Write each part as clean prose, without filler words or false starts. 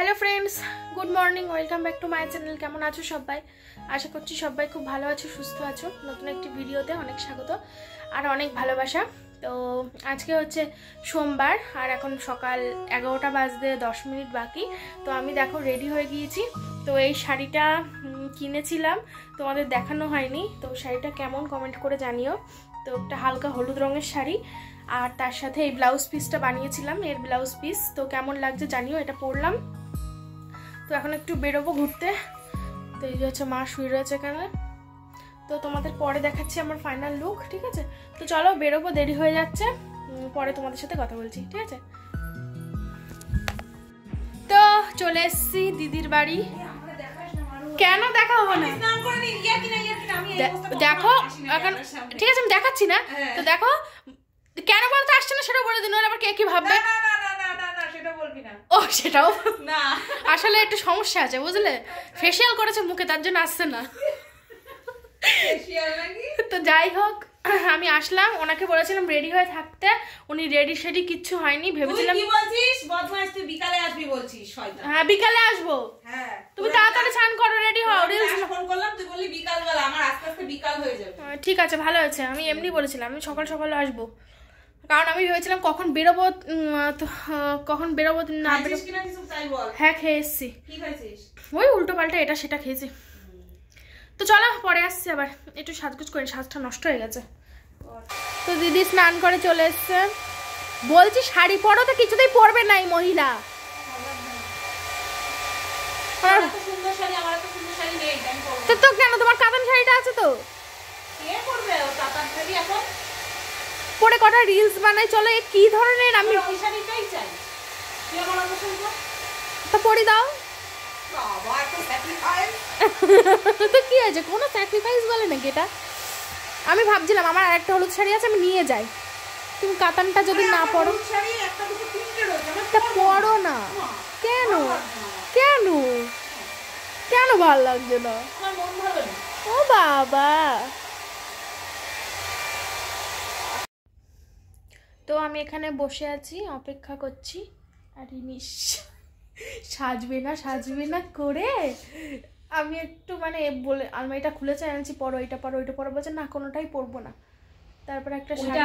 Hello friends, good morning, welcome back to my channel. কেমন আছো সবাই? আশা করছি সবাই খুব ভালো আছো, সুস্থ আছো। নতুন একটি ভিডিওতে অনেক স্বাগত আর অনেক ভালোবাসা। তো আজকে হচ্ছে সোমবার আর এখন সকাল 11টা বাজতে 10 মিনিট বাকি। তো আমি দেখো রেডি হয়ে গিয়েছি। তো এই শাড়িটা কিনেছিলাম, তোমাদের দেখানো হয়নি। তো শাড়িটা কেমন কমেন্ট করে জানিও। তো একটা হালকা হলুদ রঙের শাড়ি আর তার সাথে এই ব্লাউজ পিসটা বানিয়েছিলাম, এর ব্লাউজ পিস। তো কেমন লাগছে জানিও। এটা পরলাম। তো এখন একটু বেরোবো ঘুরতে। তো এই যে হচ্ছে মা শুয়ে রয়েছে এখানে। তো তোমাদের পরে দেখাচ্ছি আমার ফাইনাল লুক, ঠিক আছে? তো চলো বেরোবো, দেরি হয়ে যাচ্ছে, পরে তোমাদের সাথে কথা বলছি, ঠিক আছে? তো চলে এসছি দিদির বাড়ি। কেন দেখা হবো না? দেখো এখন ঠিক আছে, আমি দেখাচ্ছি না। তো দেখো কেন বলতে আসছে না সেটা বলে দিন, আবার কে কি ভাববে। ও সেটাও না, আসলে একটু সমস্যা আছে বুঝলে, ফেসিয়াল করেছে মুখে তার জন্য আসছে না। তো যাই হোক, আমি আসলাম, ওনাকে বলেছিলাম রেডি হয়ে থাকতে, উনি রেডি সেডি কিচ্ছু হয়নি। ভেবেছিলাম কি বলছিস বদমাইশ, তুই বিকালে আসবি বলছিস। শয়তান। হ্যাঁ বিকালে আসবো। হ্যাঁ তুমি তাড়াতাড়ি স্নান করো, রেডি হও। রিলস ফোন করলাম, তুই বললি বিকাল বেলা, আমার আস্তে আস্তে বিকাল হয়ে যাবে। ঠিক আছে, ভালো আছে। আমি এমনি বলেছিলাম আমি সকাল সকালে আসবো, কারণ আমি ভেবেছিলাম কখন বেরোবো, কখন বেরোবো না বেরোবো। হ্যাঁ খেয়ে এসছি। ওই উল্টো পাল্টা এটা সেটা খেয়েছি। তো চলো পরে আসছি, আবার একটু সাজগুজ করে, সাজটা নষ্ট হয়ে গেছে। তো দিদি স্নান করে চলে এসছে। বলছি শাড়ি পরো, তো কিছুতেই পরবে না এই মহিলা। তো কেন, তোমার কাতান শাড়িটা আছে তো, পরে কটা রিলস বানাই। চলো কি ধরনের, আমি তো পরি দাও। তো কি আছে, কোনো স্যাক্রিফাইস বলে নাকি এটা? আমি ভাবছিলাম আমার আরেকটা হলুদ শাড়ি আছে, আমি নিয়ে যাই। তুমি কাতানটা যদি না পরো, তা পরো না। কেন কেন কেন ভালো লাগছে না? ও বাবা। তো আমি এখানে বসে আছি, অপেক্ষা করছি। আর ইনিশ সাজবে না করে আমি একটু মানে বলে আলমারিটা খুলেছে, আনছি পরো, এটা পরো ওইটা পরো, বলছে না কোনোটাই পরবো না। তারপরে একটা শাড়ি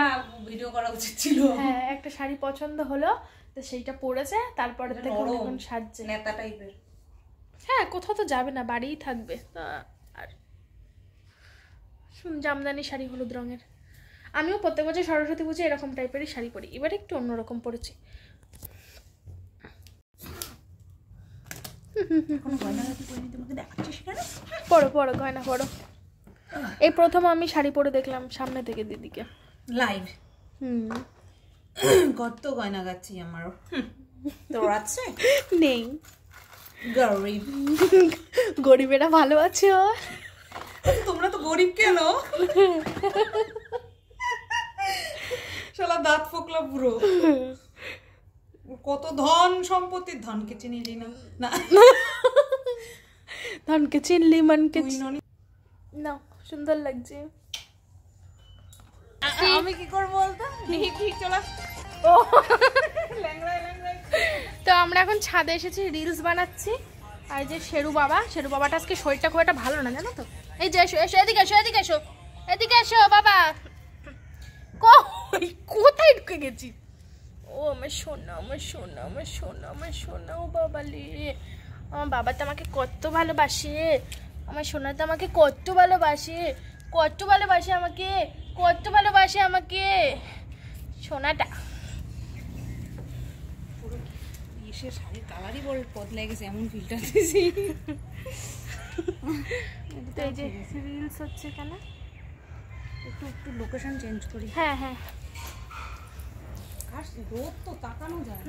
ভিডিও করা উচিত ছিল। হ্যাঁ একটা শাড়ি পছন্দ হলো, তো সেইটা পরেছে। তারপরে থেকে এখন সাজছে নেতা টাইপের। হ্যাঁ কোথাও তো যাবে না, বাড়িই থাকবে। আর জামদানি শাড়ি হলুদ রঙের। আমিও প্রত্যেক বছর সরস্বতী পুজো এরকম টাইপেরই শাড়ি পরি, এবার একটু অন্যরকম পরেছি। পড়ো পড়ো গয়না পড়ো। এই প্রথম আমি শাড়ি পরে দেখলাম সামনে থেকে দিদিকে লাইভ। কত গয়না গাচ্ছি আমারও, তোর আছে? নেই। গরিব গরিবেরা ভালো আছে। তোমরা তো গরিব কেন? শালা দাঁত ফোকলা পুরো। কত ধন সম্পত্তির, ধনকে চিনিলি না? না ধনকে চিনলি মনকে না। সুন্দর লাগছে। আমি কি করবো বলতো? চলা। তো আমরা এখন ছাদে এসেছি, রিলস বানাচ্ছি। আর যে শেরু বাবাটা আজকে শরীরটা খুব একটা ভালো না, জানো তো। এই যে এসো এসো, এদিকে এসো এদিকে এসো এদিকে এসো বাবা। কোথায় ঢুকে গেছি? ও আমার সোনা, আমার সোনা, আমার সোনা, আমার সোনা। ও বাবা লে, আমার বাবা তো আমাকে কত ভালোবাসে, আমার সোনা তো আমাকে কত ভালোবাসে, কত ভালোবাসে আমাকে, কত ভালোবাসে আমাকে সোনাটা। শাড়ির কালারই বড় বদলে গেছে, এমন ফিল্টার দিয়েছি। তো এই যে রিলস হচ্ছে কেন, একটু লোকেশন চেঞ্জ করি। হ্যাঁ হ্যাঁ রোদ তো তাকানো যায়।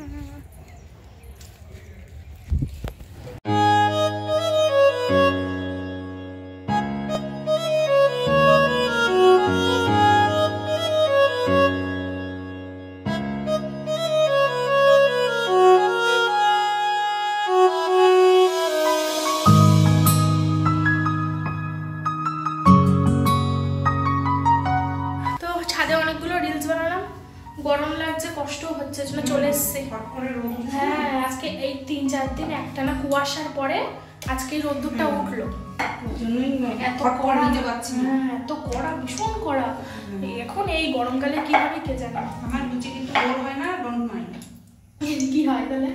ছাদে অনেকগুলো রিলস বানালাম, গরম লাগছে, কষ্ট হচ্ছে, জন্য চলে এসেছি। এই 3-4 দিন একটানা কুয়াশার পরে আজকে রোদ্দুরটা উঠলো, এত কড়া নিতে পারছি না। এত কড়া, ভীষণ কড়া। এখন এই গরমকালে কি হবে কে জানে। আমার লুচি কিন্তু গোল হয় না, ডোন্ট মাইন্ড। কি হয় তাহলে?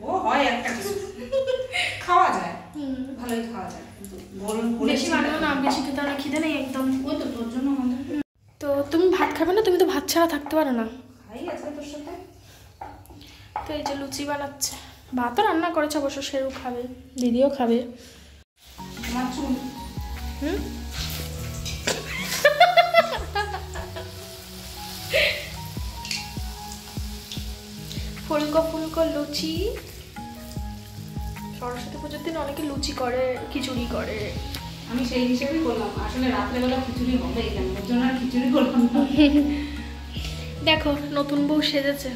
ও হয় একটা কিছু, খাওয়া যায়, ভালোই খাওয়া যায়, কিন্তু গোল বেশি বানানো না, বেশি খেতে না, খিদে নেই একদম। ওই তো তোর জন্য আমাদের। তো তুমি ভাত খাবে না? তুমি তো ভাত ছাড়া থাকতে পারো না। খাই আছে তোর সাথে। তো এই যে লুচি বানাচ্ছে, ভাতও রান্না করেছে অবশ্য, সেও খাবে, দিদিও খাবে। আমার চুল ফুলকো ফুলকো লুচি। সরস্বতী পুজোর দিন অনেকে লুচি করে, খিচুড়ি করে। আমি সেই হিসেবেই করলাম, আসলে রাত্রেবেলা খিচুড়ি হবে কেন, ওর জন্য আর খিচুড়ি করলাম না। দেখো নতুন বউ সেজেছে।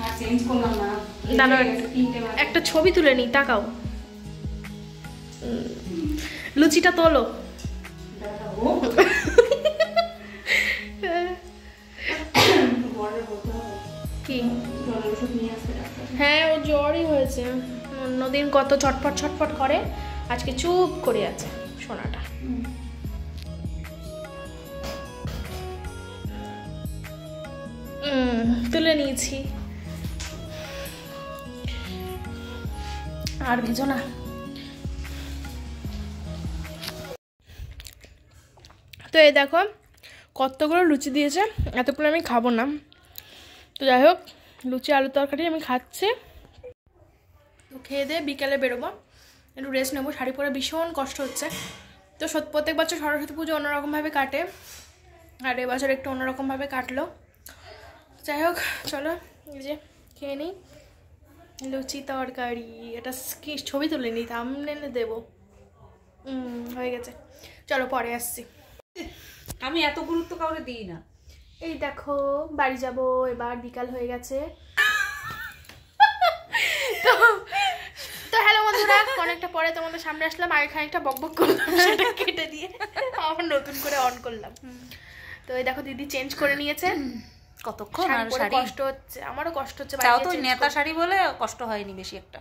আর চেঞ্জ করলাম না, দাঁড়াও একটা ছবি তুলে নিই, তাকাও। লুচিটা তোলো। কি? হ্যাঁ, ও জ্বরই হয়েছে। অন্যদিন কত ছটফট ছটফট করে, আজকে চুপ করে আছে সোনাটা। তুলে নিয়েছি, আর ভেজো না। তো এই দেখো কতগুলো লুচি দিয়েছে, এতগুলো আমি খাবো না। তো যাই হোক, লুচি আলু তরকারি আমি খাচ্ছি। তো খেয়ে দিয়ে বিকেলে বেরোবো, একটু রেস্ট নেবো। শাড়ি পরে ভীষণ কষ্ট হচ্ছে। তো প্রত্যেক বছর সরস্বতী পুজো অন্যরকমভাবে কাটে, আর এবছর একটু অন্যরকমভাবে কাটলো। যাই হোক চলো, এই যে খেয়ে নিই লুচি তরকারি। এটা কি ছবি তুলে নিই, থাম্বনেলে দেবো। হয়ে গেছে, চলো পরে আসছি। আমি এত গুরুত্ব কাউরে দিই না। এই দেখো বাড়ি যাব এবার, বিকাল হয়ে গেছে। তো হ্যালো বন্ধুরা, অনেকটা পরে তোমাদের সামনে আসলাম। আগে খানিকটা বকবক করলাম, সেটা কেটে দিয়ে আবার নতুন করে অন করলাম। তো এই দেখো দিদি চেঞ্জ করে নিয়েছে। কতক্ষণ আর শাড়ি, কষ্ট হচ্ছে, আমারও কষ্ট হচ্ছে। তাও তো নেতা শাড়ি বলে কষ্ট হয়নি বেশি একটা,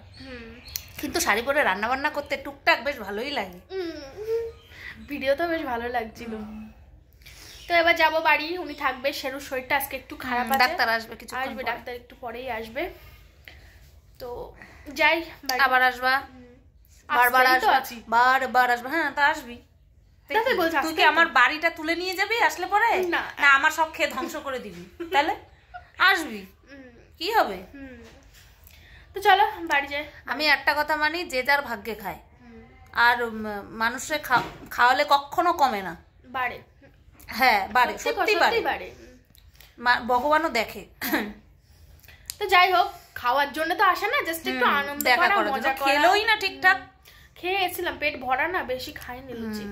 কিন্তু শাড়ি পরে রান্না বান্না করতে টুকটাক বেশ ভালোই লাগে। ভিডিও তো বেশ ভালো লাগছিল। তো এবার যাবো বাড়ি, উনি থাকবে। শেরুর শরীরটা আজকে একটু খারাপ আছে, ডাক্তার আসবে কিছু, আসবে ডাক্তার একটু পরেই আসবে। তো যাই, আবার আসবা, বারবার আসবা, বারবার আসবা। হ্যাঁ তা আসবি। তুই কি আমার বাড়িটা তুলে নিয়ে যাবি আসলে পরে? না, আমার সব খেয়ে ধ্বংস করে দিবি, তাহলে আসবি কি হবে? তো চলো বাড়ি যাই। আমি একটা কথা মানি, যে যার ভাগ্যে খায়, আর মানুষের খাওয়ালে কখনো কমে না, বাড়ে। হ্যাঁ বাড়ে, সত্যি বাড়ে, ভগবানও দেখে। তো যাই হোক, খাওয়ার জন্য তো আসে না, জাস্ট একটু আনন্দ করা, মজা করা। খেলোই না ঠিকঠাক, খেয়ে এসেছিলাম, পেট ভরা না, বেশি খাইনি লুচি।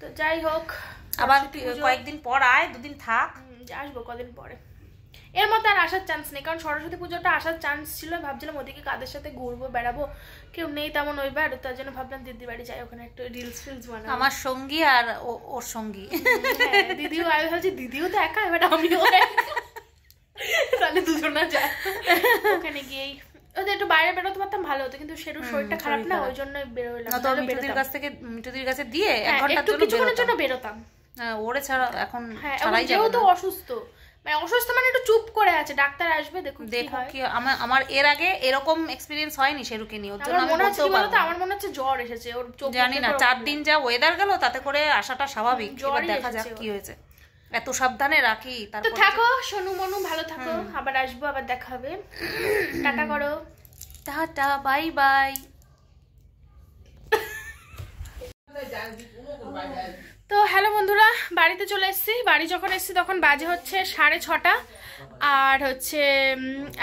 তো যাই হোক, আবার কয়েকদিন পর আয়, দুদিন থাক। আসবো কদিন পরে। এর মধ্যে আর আসার চান্স নেই, কারণ সরস্বতী পুজোটা আসার চান্স ছিল। ভাবছিলাম ওদিকে কাদের সাথে ঘুরবো বেড়াবো, কেউ নেই তেমন ওইবার। তার জন্য ভাবলাম দিদির বাড়ি যাই, ওখানে একটু রিলস বানাবো। আমার সঙ্গী আর ওর সঙ্গী, দিদিও। আমি ভাবছি দিদিও তো একা, এবার আমিও তাহলে দুজনা যায়। ওখানে গিয়েই ওদের একটু বাইরে বেরোতে পারতাম ভালো হতো, কিন্তু সেরু শরীরটা খারাপ না, ওই জন্য বেরোলাম। মিঠুদির কাছ থেকে, মিঠুদির কাছে দিয়ে এক ঘন্টার জন্য কিছুক্ষণের জন্য বেরোতাম। ওরে ছাড়া এখন ছাড়াই যাবে না। অসুস্থ, মানে অসুস্থ মানে একটু চুপ করে আছে, ডাক্তার আসবে দেখো কি। আমার এর আগে এরকম এক্সপেরিয়েন্স হয়নি শেরুকে নিয়ে, ওর জন্য আমি বলতেও পারবো না। আমার মনে হচ্ছে জ্বর এসেছে ওর, জানি না, 4 দিন যা ওয়েদার গেল তাতে করে আসাটা স্বাভাবিক। এবার দেখা যাক কি হয়েছে, এত সাবধানে রাখি। তো থাকো সোনু মনু, ভালো থাকো, আবার আসবো, আবার দেখা হবে। টাটা করো, টাটা, বাই বাই। তো হ্যালো বন্ধুরা, বাড়িতে চলে এসেছি। বাড়ি যখন এসেছি তখন বাজে হচ্ছে 6:30, আর হচ্ছে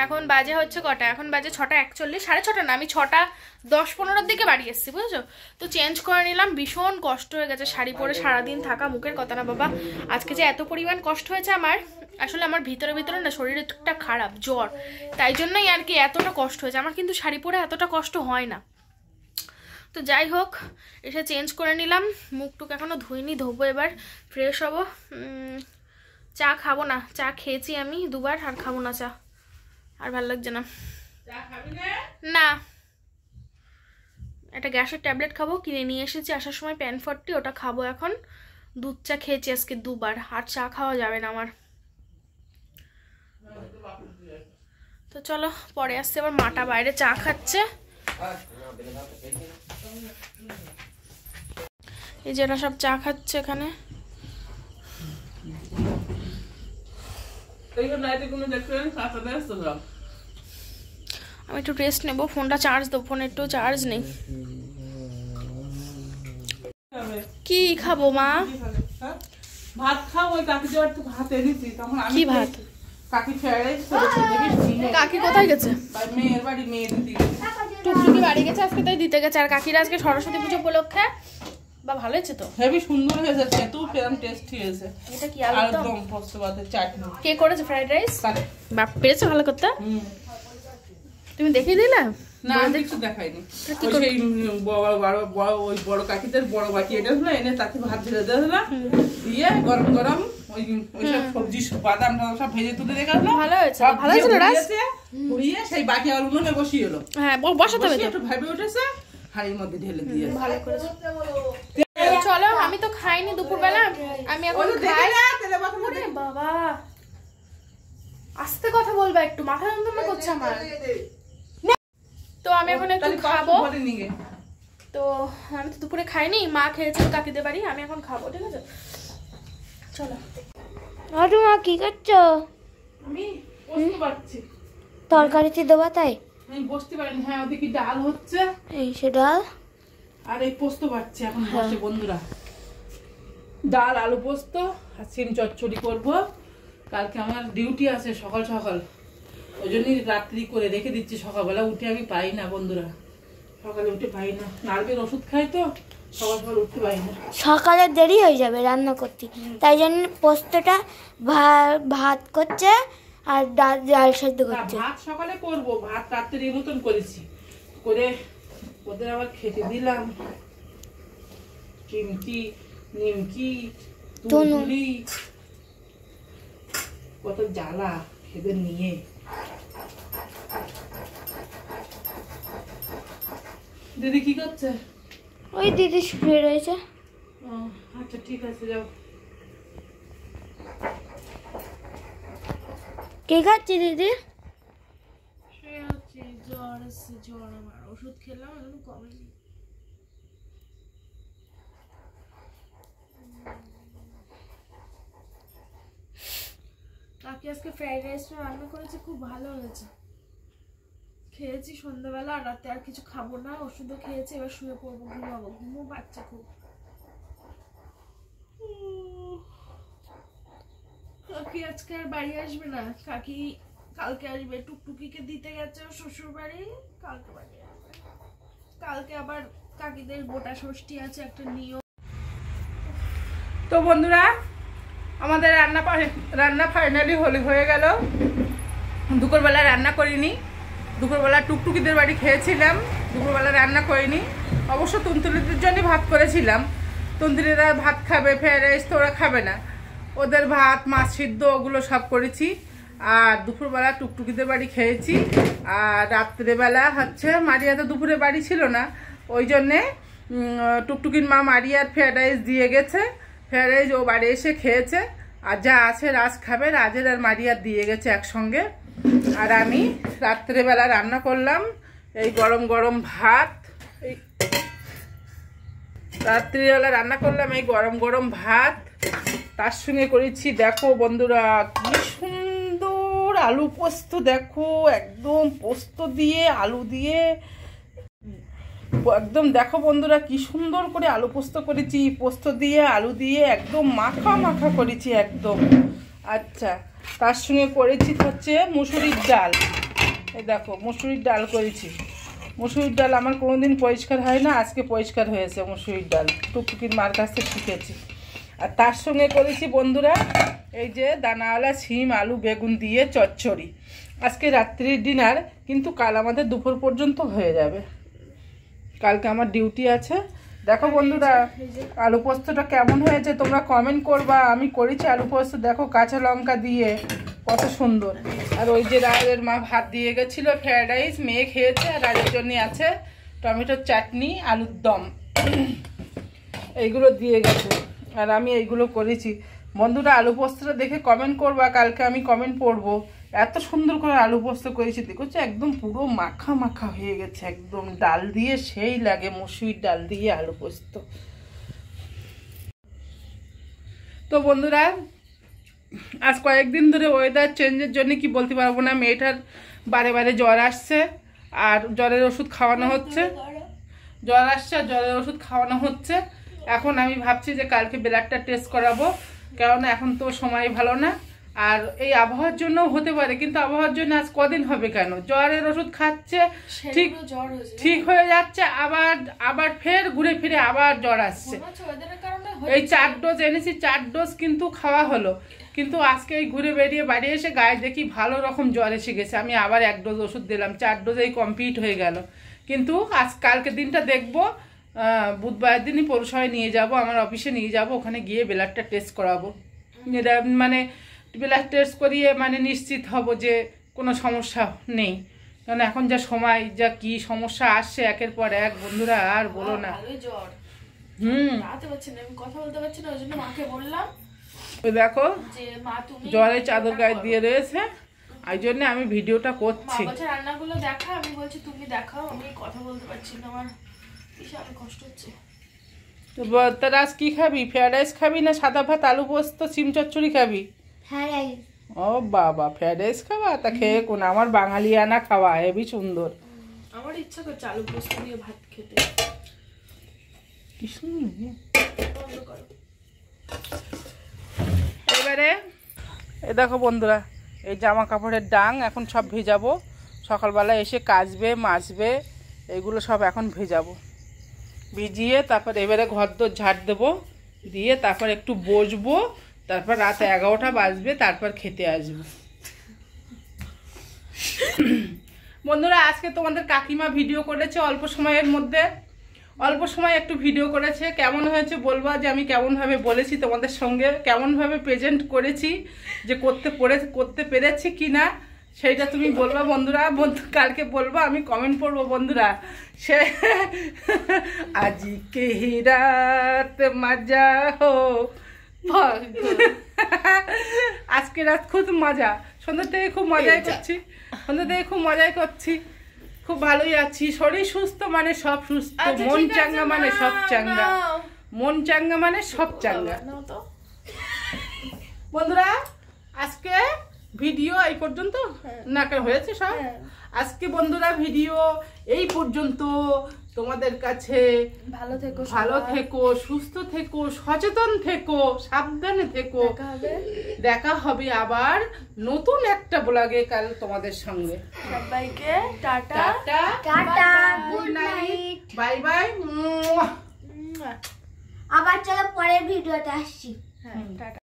এখন বাজে হচ্ছে কটা, এখন বাজে 6:41। 6:30 না, আমি 6:10-15 দিকে বাড়ি এসেছি, বুঝেছো? তো চেঞ্জ করে নিলাম, ভীষণ কষ্ট হয়ে গেছে শাড়ি পরে সারাদিন থাকা। মুখের কথা না বাবা, আজকে যে এত পরিমাণ কষ্ট হয়েছে আমার, আসলে আমার ভিতরে না শরীরে একটা খারাপ জ্বর, তাই জন্যই আর কি এতটা কষ্ট হয়েছে আমার। কিন্তু শাড়ি পরে এতটা কষ্ট হয় না। তো যাই হোক, এসে চেঞ্জ করে নিলাম, মুখটুক এখনও ধুইনি, ধোবো এবার, ফ্রেশ হবো। চা খাবো না, চা খেয়েছি আমি 2বার, আর খাবো না চা, আর ভালো লাগছে না। না, একটা গ্যাসের ট্যাবলেট খাবো, কিনে নিয়ে এসেছি আসার সময় প্যান40, ওটা খাবো এখন। দুধ চা খেয়েছি আজকে 2 বার, আর চা খাওয়া যাবে না আমার। তো চলো পরে আসছে, আবার মাটা বাইরে চা খাচ্ছে। এই যে এরা সব চা খাচ্ছে এখানে। আমি একটু রেস্ট নেবো, ফোনটা চার্জ দেবো, ফোনে একটু চার্জ নেই। কি খাবো মা? ভাত খাও, ওই কাকি যাওয়ার তো ভাত এনেছি, তখন আমি কি ভাত? কাকি ফ্রাইড রাইস করেছে, দেখিস কাকি কোথায় গেছে? মেয়ের বাড়ি, মেয়ে দিতে গেছে। টুকটুকি বাড়ি গেছে আজকে, তাই দিতে গেছে। আর কাকিরা আজকে সরস্বতী পুজো উপলক্ষে, বা ভালো হয়েছে তো, হেবি সুন্দর হয়েছে, খেতেও ফেরাম টেস্টি হয়েছে। এটা কি আলুর দম? পোস্ত ভাতের চাটনি। কে করেছে ফ্রাইড রাইস? বাপ পেরেছে ভালো করতে। তুমি দেখিয়ে দিলে? না আমি কিছু দেখাইনি। সেই ওই বড় কাকিদের বড় বাটি এটা হলো, এনে তাকে ভাত ঢেলে দেওয়া, দিয়ে গরম গরম ওইসব সবজি বাদাম সব ভেজে তুলে রেখে দিলাম। ভালো হয়েছে, ভালো হয়েছে না? ঘুরিয়ে সেই বাটি আর উনুনে বসিয়ে এলো। হ্যাঁ বসাতে হবে, একটু ভাবে উঠেছে, হাঁড়ির মধ্যে ঢেলে দিয়ে। ভালো করেছে। চলো, আমি তো খাইনি দুপুরবেলা, আমি এখন খাই। ওরে বাবা, আস্তে কথা বলবা একটু, মাথা যন্ত্রণা করছে আমার। তো আমি এখন একটু খাবো। তো আমি তো দুপুরে খাইনি, মা খেয়েছিল কাকিদের বাড়ি, আমি এখন খাবো, ঠিক আছে? চলো। আর মা কি করছো? আমি বসতে পারছি, তরকারিতে দেবা তাই? আমি বসতে পারিনি। হ্যাঁ, ওদিকে ডাল হচ্ছে, এই সে ডাল আর এই পোস্ত বাড়ছে এখন বসে। বন্ধুরা, ডাল আলু পোস্ত আর সিম চচ্চড়ি করবো। কালকে আমার ডিউটি আছে সকাল সকাল, ওই জন্যই রাত্রি করে রেখে দিচ্ছি। সকালবেলা উঠে আমি পাই না বন্ধুরা, সকালে উঠে পাই না, নার্ভের ওষুধ খাই তো, সকাল সকাল উঠতে পাই না। সকালে দেরি হয়ে যাবে রান্না করতে, তাই জন্য পোস্তটা ভাত করছে আর ডাল সেদ্ধ করছে। ভাত সকালে করবো, ভাত রাত্রে মতন করেছি, করে ওদের আবার খেতে দিলাম। চিমকি নিমকি তুলি কত জ্বালা খেতে নিয়ে। দিদি কি করছে? ওই দিদি শুয়ে রয়েছে। আচ্ছা ঠিক আছে, যাও। কে খাচ্ছি দিদি? জ্বর আসছে, জ্বর আমার, ওষুধ খেলাম এখন কমেনি। কাকি আজকে ফ্রাইড রাইসটা রান্না করেছে, খুব ভালো হয়েছে। খেয়েছি সন্ধ্যাবেলা, আর রাতে আর কিছু খাবো না, ওষুধও খেয়েছি, এবার শুয়ে পড়বো, ঘুমাবো, ঘুমো পাচ্ছে খুব। কাকি আজকে আর বাড়ি আসবে না, কাকি কালকে আসবে, টুকটুকিকে দিতে গেছে শ্বশুর বাড়ি, কালকে বাড়ি আসবে। কালকে আবার কাকিদের গোটা ষষ্ঠী আছে, একটা নিয়ম। তো বন্ধুরা, আমাদের রান্না ফাইনালি হয়ে গেল। দুপুরবেলা রান্না করিনি, দুপুরবেলা টুকটুকিদের বাড়ি খেয়েছিলাম, দুপুরবেলা রান্না করিনি। অবশ্য তুনতুলিদের জন্য ভাত করেছিলাম, তুনতুলিরা ভাত খাবে, ফ্রাইড রাইস তো ওরা খাবে না, ওদের ভাত মাছ সিদ্ধ ওগুলো সব করেছি। আর দুপুরবেলা টুকটুকিদের বাড়ি খেয়েছি। আর রাত্রেবেলা হচ্ছে মারিয়া তো দুপুরে বাড়ি ছিল না, ওই জন্যে টুকটুকির মা মারিয়ার ফ্রাইড রাইস দিয়ে গেছে, ফ্রাইড রাইস ও বাড়ি এসে খেয়েছে। আর যা আছে রাজ খাবে, রাজের আর মারিয়ার দিয়ে গেছে একসঙ্গে। আর আমি রাত্রেবেলা রান্না করলাম এই গরম গরম ভাত, এই রাত্রিবেলা রান্না করলাম এই গরম গরম ভাত, তার সঙ্গে করেছি দেখো বন্ধুরা কি সুন্দর আলু পোস্ত। দেখো একদম পোস্ত দিয়ে আলু দিয়ে একদম, দেখো বন্ধুরা কি সুন্দর করে আলু পোস্ত করেছি, পোস্ত দিয়ে আলু দিয়ে একদম মাখা মাখা করেছি একদম। আচ্ছা, তার সঙ্গে করেছি হচ্ছে মুসুরির ডাল। এই দেখো মুসুরির ডাল করেছি। মুসুরির ডাল আমার কোনোদিন পরিষ্কার হয় না, আজকে পরিষ্কার হয়েছে মুসুরির ডাল, টুকটুকির মার কাছ থেকে শিখেছি। আর তার সঙ্গে করেছি বন্ধুরা এই যে দানাওয়ালা শিম আলু বেগুন দিয়ে চচ্চড়ি। আজকে রাত্রির ডিনার, কিন্তু কাল আমাদের দুপুর পর্যন্ত হয়ে যাবে, কালকে আমার ডিউটি আছে, দেখো বন্ধুরা আলু পোস্তটা কেমন হয়েছে তোমরা কমেন্ট করবা। আমি করেছি আলু পোস্ত, দেখো কাঁচা লঙ্কা দিয়ে কত সুন্দর। আর ওই যে রাজের মা ভাত দিয়ে গেছিলো ফ্রায়েড রাইস, মেয়ে খেয়েছে। আর রাজের জন্য আছে টমেটোর চাটনি, আলুর দম, এইগুলো দিয়ে গেছে। আর আমি এইগুলো করেছি। বন্ধুরা আলু পোস্তটা দেখে কমেন্ট করবা, কালকে আমি কমেন্ট পড়বো। এত সুন্দর করে আলু পোস্ত করেছি, দেখছো একদম পুরো মাখা মাখা হয়ে গেছে, একদম ডাল দিয়ে সেই লাগে, মসুরির ডাল দিয়ে আলু পোস্ত। তো বন্ধুরা আজ কয়েকদিন ধরে ওয়েদার চেঞ্জের জন্য কি বলতে পারবো না, মেয়েটার বারে বারে জ্বর আসছে আর জ্বরের ওষুধ খাওয়ানো হচ্ছে। জ্বর আসছে আর জ্বরের ওষুধ খাওয়ানো হচ্ছে। এখন আমি ভাবছি যে কালকে ব্লাডটা টেস্ট করাবো, কারণ এখন তো সময় ভালো না। আর এই আবহাওয়ার জন্য হতে পারে, কিন্তু আবহাওয়ার জন্য আজ কদিন হবে কেন, জ্বরের ওষুধ খাচ্ছে, ঠিক হয়ে যাচ্ছে, আবার ফের ঘুরে ফিরে আবার জ্বর আসছে। এই 4 ডোজ এনেছি, 4 ডোজ কিন্তু খাওয়া হলো, কিন্তু আজকে এই ঘুরে বেরিয়ে বাড়ি এসে গায়ে দেখি ভালো রকম জ্বর এসে গেছে। আমি আবার 1 ডোজ ওষুধ দিলাম, 4 ডোজেই কমপ্লিট হয়ে গেল। কিন্তু কালকে দিনটা দেখবো, বুধবার দিনই পৌরসভায় নিয়ে যাব, আমার অফিসে নিয়ে যাব, ওখানে গিয়ে ব্লাডটা টেস্ট করাবো। মানে ব্লাড টেস্ট করিয়ে মানে নিশ্চিত হব যে কোনো সমস্যা নেই। কারণ এখন যা সময়, যা কি সমস্যা আসছে একের পর এক, বন্ধুরা আর বলো না। কথা বলতে পারছি না, ওই জন্য মাকে বললাম দেখো জ্বরে চাদর গায়ে দিয়ে রয়েছে, এই জন্য আমি ভিডিওটা করছি। রান্নাগুলো দেখা, আমি বলছি তুমি দেখাও, আমি কথা বলতে পারছি না, আমার বিশাল কষ্ট হচ্ছে। তোর আজ কি খাবি, ফ্রায়েড রাইস খাবি না সাদা ভাত আলু পোস্ত সিম চচ্চড়ি খাবি? ও বাবা, ফ্রায়েড রাইস খাওয়া, তা খেয়ে কোন আমার বাঙালিয়ানা খাওয়া হেবি সুন্দর। আমার ইচ্ছা করছে আলু পোস্ত দিয়ে ভাত খেতে। কি সুন্দর। এবারে এ দেখো বন্ধুরা, এই জামা কাপড়ের ডাং এখন সব ভেজাবো, সকালবেলা এসে কাচবে মাজবে, এগুলো সব এখন ভেজাবো। ভিজিয়ে তারপর এবারে ঘর দোর ঝাড় দেবো, দিয়ে তারপর একটু বসবো, তারপর রাত 11টা বাজবে, তারপর খেতে আসবো। বন্ধুরা আজকে তোমাদের কাকিমা ভিডিও করেছে অল্প সময়ের মধ্যে, অল্প সময় একটু ভিডিও করেছে। কেমন হয়েছে বলবা, যে আমি কেমনভাবে বলেছি তোমাদের সঙ্গে, কেমনভাবে প্রেজেন্ট করেছি, যে করতে পেরেছি কি না সেইটা তুমি বলবা বন্ধুরা। কালকে বলবা, আমি কমেন্ট করবো বন্ধুরা। সে আজকে রাত মজা হো, আজকে রাত খুব মজা, সন্ধ্যা থেকে খুব মজাই করছি, খুব ভালোই আছি। শরীর সুস্থ মানে সব সুস্থ, মন চাঙ্গা মানে সব চাঙ্গা, মন চাঙ্গা মানে সব চাঙ্গা। বন্ধুরা আজকে ভিডিও এই পর্যন্ত না হয়েছে সব। আজকে বন্ধুরা ভিডিও এই পর্যন্ত। তোমাদের কাছে ভালো থেকো, সুস্থ থেকো, সচেতন থেকো, সাবধানে থেকো। দেখা হবে আবার নতুন একটা ব্লগে কাল তোমাদের সঙ্গে। সবাইকে tata, good night, bye bye. আবার চলো পরের ভিডিওতে আসছি। হ্যাঁ টাটা।